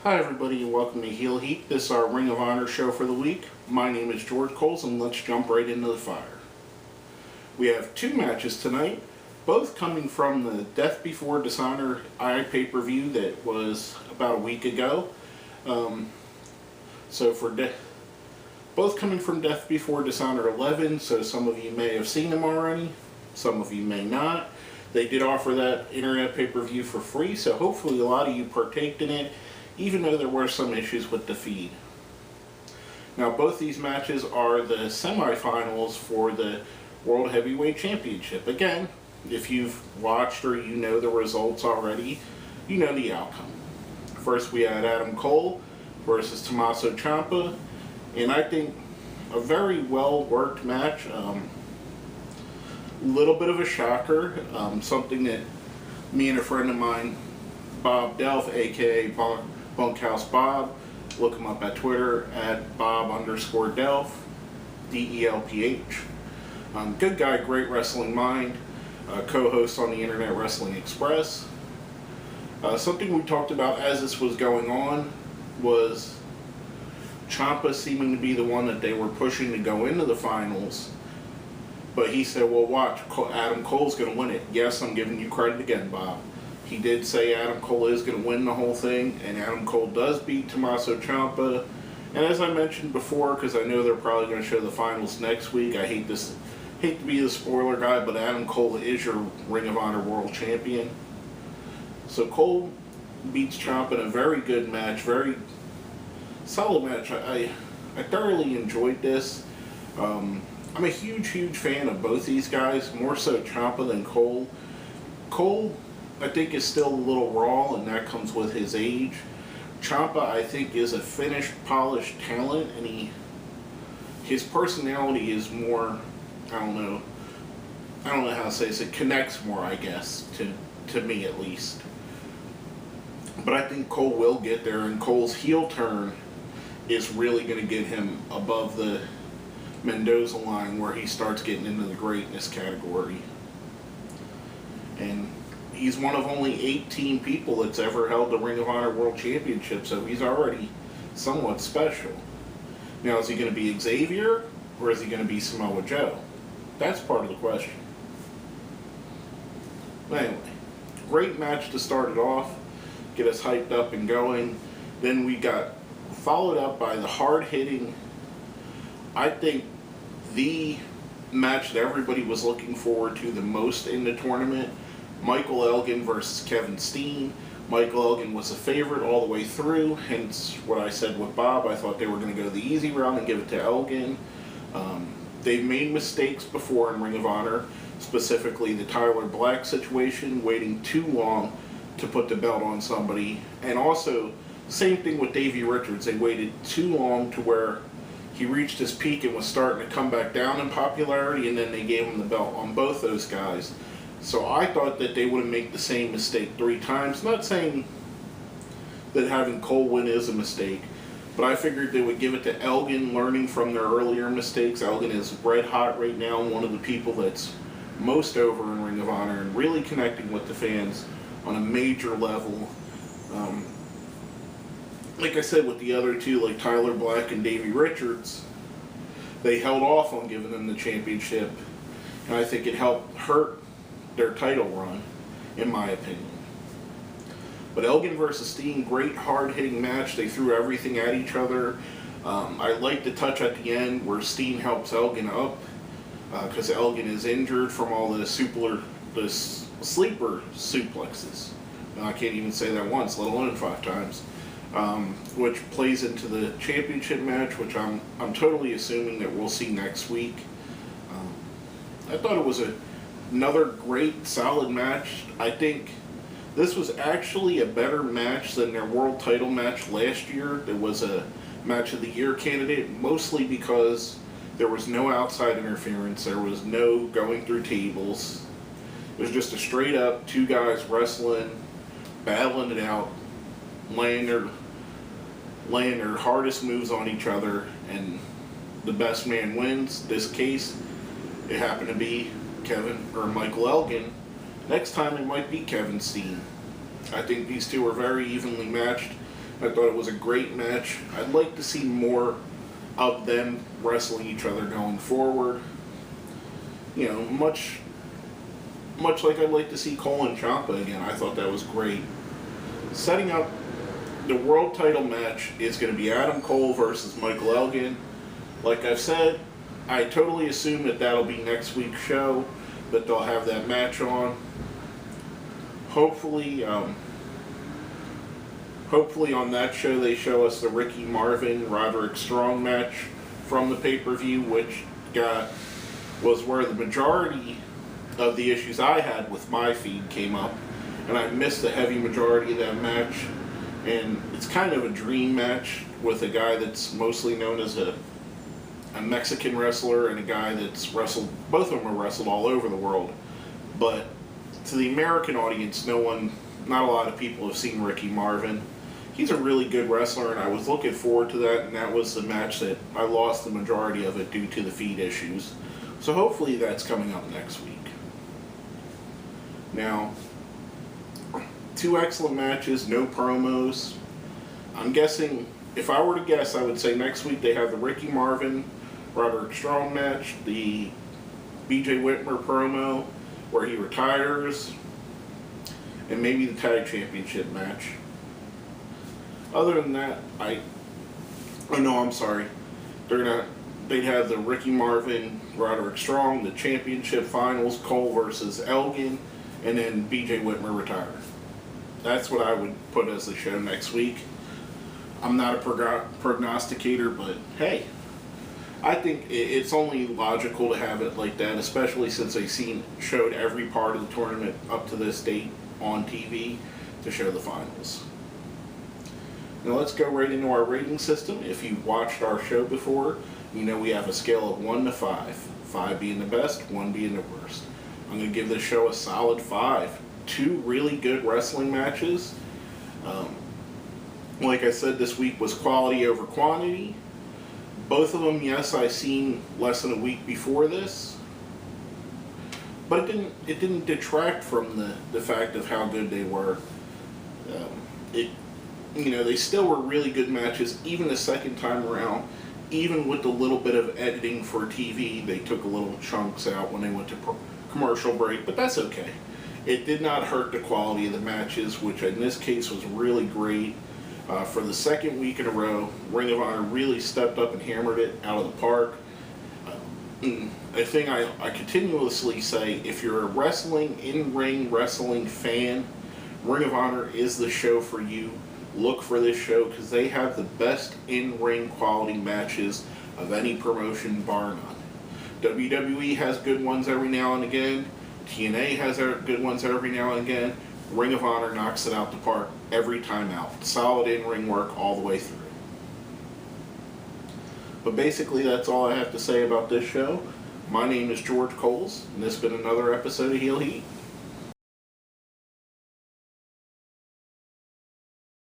Hi everybody and welcome to Heel Heat. This is our Ring of Honor show for the week. My name is George Coles and let's jump right into the fire. We have two matches tonight, both coming from the Death Before Dishonor pay-per-view that was about a week ago. Both coming from Death Before Dishonor 11, so some of you may have seen them already, some of you may not. They did offer that internet pay-per-view for free, so hopefully a lot of you partaked in it, even though there were some issues with the feed. Now, both these matches are the semifinals for the World Heavyweight Championship. Again, if you've watched or you know the results already, you know the outcome. First, we had Adam Cole versus Tommaso Ciampa, and I think a very well-worked match. A little bit of a shocker, something that me and a friend of mine, Bob Delph, aka Bunkhouse Bob, look him up at Twitter at Bob_Delph, DELPH. Good guy, great wrestling mind, co-host on the Internet Wrestling Express. Something we talked about as this was going on was Ciampa seeming to be the one that they were pushing to go into the finals. But he said, well, watch, Adam Cole's going to win it. Yes, I'm giving you credit again, Bob. He did say Adam Cole is going to win the whole thing, and Adam Cole does beat Tommaso Ciampa. And as I mentioned before, because I know they're probably going to show the finals next week, I hate to be the spoiler guy, but Adam Cole is your Ring of Honor World Champion. So Cole beats Ciampa in a very good match, very solid match. I thoroughly enjoyed this. I'm a huge fan of both these guys, more so Ciampa than Cole. Cole, I think, is still a little raw, and that comes with his age. Ciampa, I think, is a finished, polished talent, and his personality is more, I don't know how to say this, it connects more, I guess, to me at least. But I think Cole will get there, and Cole's heel turn is really going to get him above the Mendoza line where he starts getting into the greatness category. And he's one of only 18 people that's ever held the Ring of Honor World Championship, so he's already somewhat special. Now, is he going to be Xavier, or is he going to be Samoa Joe? That's part of the question. Anyway, great match to start it off, get us hyped up and going. Then we got followed up by the hard-hitting, I think, the match that everybody was looking forward to the most in the tournament, Michael Elgin versus Kevin Steen. Michael Elgin was a favorite all the way through, hence what I said with Bob. I thought they were going to go the easy route and give it to Elgin. They've made mistakes before in Ring of Honor, specifically the Tyler Black situation, waiting too long to put the belt on somebody. And also, same thing with Davey Richards. They waited too long to where he reached his peak and was starting to come back down in popularity, and then they gave him the belt on both those guys. So I thought that they wouldn't make the same mistake 3 times. Not saying that having Cole win is a mistake, but I figured they would give it to Elgin, learning from their earlier mistakes. Elgin is red hot right now, one of the people that's most over in Ring of Honor and really connecting with the fans on a major level. Like I said with the other two, like Tyler Black and Davey Richards, they held off on giving them the championship, and I think it helped hurt their title run, in my opinion. But Elgin versus Steen, great hard-hitting match. They threw everything at each other. I like the touch at the end where Steen helps Elgin up because Elgin is injured from all the sleeper suplexes. I can't even say that once, let alone 5 times. Which plays into the championship match, which I'm totally assuming that we'll see next week. I thought it was another great, solid match. I think this was actually a better match than their world title match last year. It was a match of the year candidate, mostly because there was no outside interference. There was no going through tables. It was just a straight up 2 guys wrestling, battling it out, laying their hardest moves on each other, and the best man wins. This case, it happened to be Michael Elgin. Next time it might be Kevin Steen. I think these two are very evenly matched. I thought it was a great match. I'd like to see more of them wrestling each other going forward. You know, much like I'd like to see Cole and Ciampa again. I thought that was great. Setting up the world title match is going to be Adam Cole versus Michael Elgin. Like I've said, I totally assume that that'll be next week's show, that they'll have that match on. Hopefully on that show they show us the Ricky Marvin Roderick Strong match from the pay-per-view, which was where the majority of the issues I had with my feed came up, and I missed the heavy majority of that match. And it's kind of a dream match with a guy that's mostly known as a Mexican wrestler and a guy that's wrestled, both of them are wrestled all over the world. But to the American audience, not a lot of people have seen Ricky Marvin. He's a really good wrestler, and I was looking forward to that, and that was the match that I lost the majority of it due to the feed issues. So hopefully that's coming up next week. Now, 2 excellent matches, no promos. I'm guessing, if I were to guess, I would say next week they have the Ricky Marvin Roderick Strong match, the BJ Whitmer promo where he retires, and maybe the tag championship match. Other than that, they'd have the Ricky Marvin Roderick Strong, the championship finals, Cole versus Elgin, and then BJ Whitmer retire. That's what I would put as the show next week. I'm not a prognosticator, but hey, I think it's only logical to have it like that, especially since they showed every part of the tournament up to this date on TV to show the finals. Now let's go right into our rating system. If you've watched our show before, you know we have a scale of 1 to 5. 5 being the best, 1 being the worst. I'm going to give this show a solid 5. 2 really good wrestling matches. Like I said, this week was quality over quantity. Both of them, yes, I seen less than a week before this, but it didn't detract from the fact of how good they were. They still were really good matches, even the second time around. Even with the little bit of editing for TV, they took a little chunks out when they went to commercial break, but that's okay. It did not hurt the quality of the matches, which in this case was really great. For the second week in a row, Ring of Honor really stepped up and hammered it out of the park. A thing I continuously say, if you're a in-ring wrestling fan, Ring of Honor is the show for you. Look for this show because they have the best in-ring quality matches of any promotion, bar none. WWE has good ones every now and again. TNA has good ones every now and again. Ring of Honor knocks it out the park every time out. Solid in-ring work all the way through. But basically that's all I have to say about this show. My name is George Coles, and this has been another episode of Heel Heat.